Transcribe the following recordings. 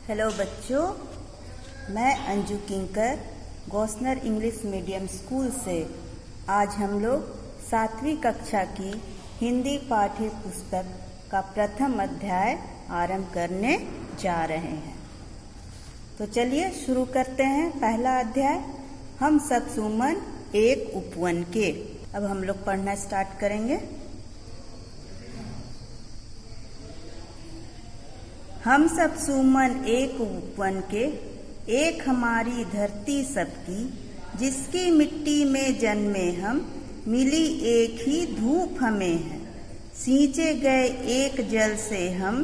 Hello बच्चों, मैं अंजू किंकर गौसनर English medium school से आज हम लोग 7वीं कक्षा की हिंदी पाठ्य पुस्तक का प्रथम अध्याय आरंभ करने जा रहे हैं। तो चलिए शुरू करते हैं। पहला अध्याय, हम सब सुमन एक उपवन के। अब हम लोग पढ़ना स्टार्ट करेंगे। हम सब सुमन एक उपवन के, एक हमारी धरती सबकी, जिसकी मिट्टी में जन्मे हम, मिली एक ही धूप हमें है। सींचे गए एक जल से हम,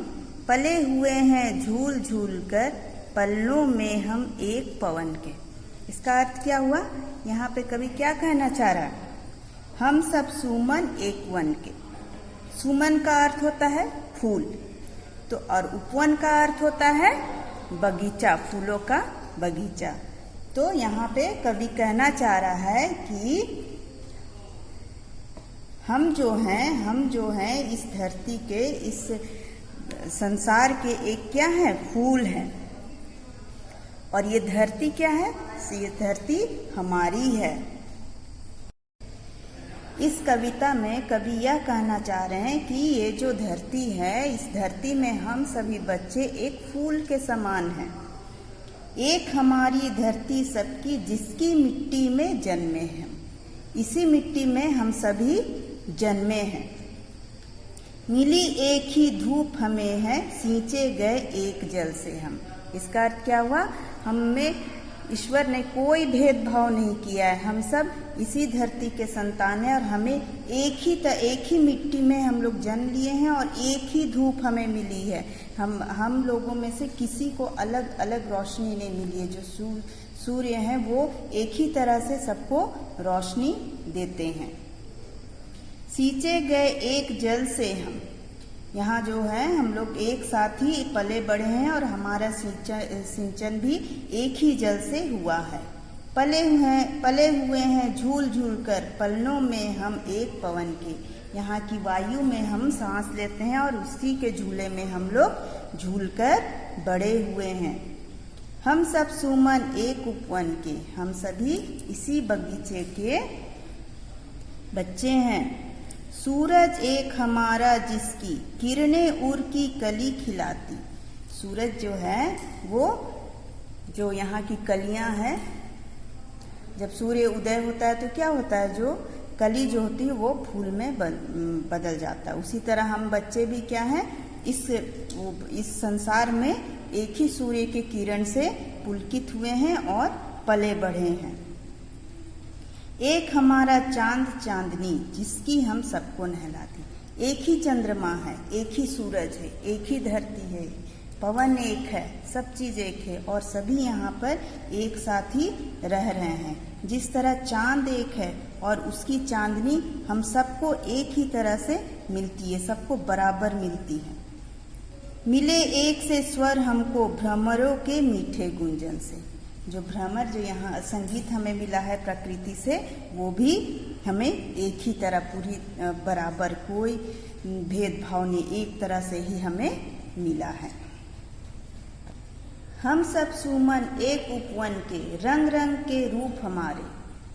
पले हुए हैं झूल झूल कर, पल्लों में हम एक पवन के। इसका अर्थ क्या हुआ? यहाँ पे कवि क्या कहना चाह रहा है? हम सब सुमन एक वन के। सुमन का अर्थ होता है फूल, तो और उपवन का अर्थ होता है बगीचा, फूलों का बगीचा। तो यहाँ पे कवि कहना चाह रहा है कि हम जो हैं इस धरती के, इस संसार के एक क्या है? फूल हैं। और ये धरती क्या है? ये धरती हमारी है। इस कविता में कवि यह कहना चाह रहे हैं कि ये जो धरती है, इस धरती में हम सभी बच्चे एक फूल के समान हैं। एक हमारी धरती सबकी, जिसकी मिट्टी में जन्मे हैं। इसी मिट्टी में हम सभी जन्मे हैं। मिली एक ही धूप हमें है, सींचे गए एक जल से हम। इसका अर्थ क्या हुआ? हमें ईश्वर ने कोई भेदभाव नहीं किया है। हम सब इसी धरती के संतान हैं और हमें एक ही मिट्टी में हम लोग जन्म लिए हैं और एक ही धूप हमें मिली है। हम लोगों में से किसी को अलग अलग रोशनी नहीं मिली है। जो सूर्य हैं वो एक ही तरह से सबको रोशनी देते हैं। सींचे गए एक जल से हम, यहाँ जो है हम लोग एक साथ ही पले बढ़े हैं और हमारा सिंचन भी एक ही जल से हुआ है। पले हुए हैं झूल झूल कर, पलनों में हम एक पवन के। यहाँ की वायु में हम सांस लेते हैं और उसी के झूले में हम लोग झूल कर बड़े हुए हैं। हम सब सुमन एक उपवन के, हम सभी इसी बगीचे के बच्चे हैं। सूरज एक हमारा, जिसकी किरणें उर की कली खिलाती। सूरज जो है वो जो यहाँ की कलियां हैं, जब सूर्य उदय होता है तो क्या होता है? जो कली जो होती है वो फूल में बदल जाता है। उसी तरह हम बच्चे भी क्या हैं? इस संसार में एक ही सूर्य के किरण से पुलकित हुए हैं और पले बढ़े हैं। एक हमारा चांद चांदनी, जिसकी हम सबको नहलाती। एक ही चंद्रमा है, एक ही सूरज है, एक ही धरती है, पवन एक है, सब चीज एक है और सभी यहाँ पर एक साथ ही रह रहे हैं। जिस तरह चांद एक है और उसकी चांदनी हम सबको एक ही तरह से मिलती है, सबको बराबर मिलती है। मिले एक से स्वर हमको, भ्रमरों के मीठे गुंजन से। जो भ्रमर, जो यहाँ संगीत हमें मिला है प्रकृति से, वो भी हमें एक ही तरह पूरी बराबर, कोई भेदभाव नहीं, एक तरह से ही हमें मिला है। हम सब सुमन एक उपवन के, रंग रंग के रूप हमारे।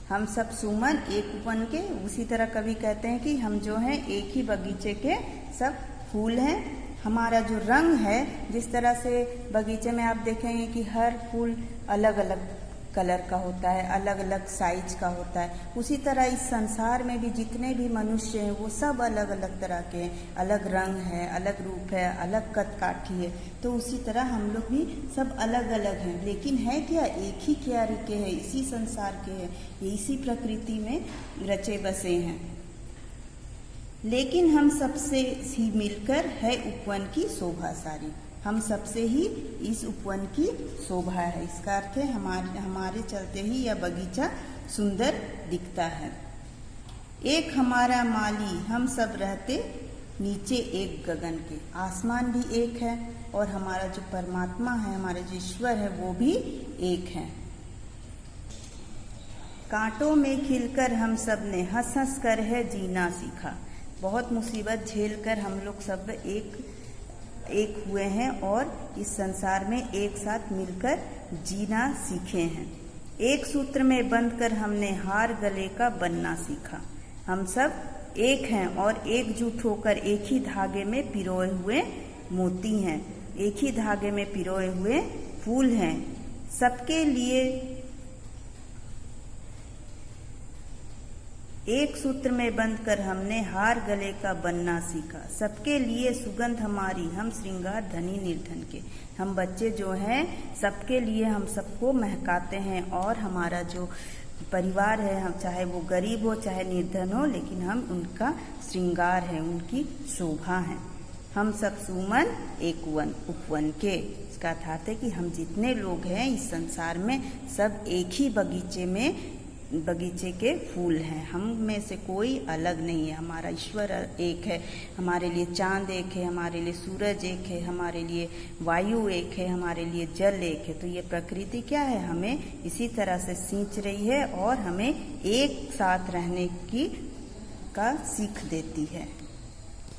हम सब सुमन एक उपवन के, उसी तरह कवि कहते हैं कि हम जो हैं एक ही बगीचे के सब फूल हैं। हमारा जो रंग है, जिस तरह से बगीचे में आप देखेंगे कि हर फूल अलग अलग कलर का होता है, अलग अलग साइज का होता है, उसी तरह इस संसार में भी जितने भी मनुष्य हैं वो सब अलग अलग तरह के हैं। अलग रंग है, अलग रूप है, अलग कद काठी है। तो उसी तरह हम लोग भी सब अलग अलग हैं, लेकिन है क्या? एक ही क्यारी के हैं, इसी संसार के हैं, इसी प्रकृति में रचे बसे हैं। लेकिन हम सबसे ही मिलकर है उपवन की शोभा सारी। हम सबसे ही इस उपवन की शोभा है। इसका अर्थ है हमारे चलते ही यह बगीचा सुंदर दिखता है। एक हमारा माली, हम सब रहते नीचे एक गगन के। आसमान भी एक है और हमारा जो परमात्मा है, हमारे जो ईश्वर है, वो भी एक है। कांटों में खिलकर हम सब ने, हंस हंस कर है जीना सीखा। बहुत मुसीबत झेल कर हम लोग सब एक हुए हैं और इस संसार में एक साथ मिलकर जीना सीखे हैं। एक सूत्र में बंधकर हमने हार गले का बनना सीखा। हम सब एक हैं और एकजुट होकर एक ही धागे में पिरोए हुए मोती हैं, एक ही धागे में पिरोए हुए फूल हैं। सबके लिए एक सूत्र में बंधकर हमने हार गले का बनना सीखा। सबके लिए सुगंध हमारी, हम श्रृंगार धनी निर्धन के। हम बच्चे जो हैं सबके लिए हम सबको महकाते हैं और हमारा जो परिवार है, हम चाहे वो गरीब हो चाहे निर्धन हो, लेकिन हम उनका श्रृंगार है, उनकी शोभा है। हम सब सुमन एक वन उपवन के। इसका अर्थ है कि हम जितने लोग हैं इस संसार में सब एक ही बगीचे के फूल हैं। हम में से कोई अलग नहीं है। हमारा ईश्वर एक है, हमारे लिए चांद एक है, हमारे लिए सूरज एक है, हमारे लिए वायु एक है, हमारे लिए जल एक है। तो ये प्रकृति क्या है, हमें इसी तरह से सींच रही है और हमें एक साथ रहने का सीख देती है।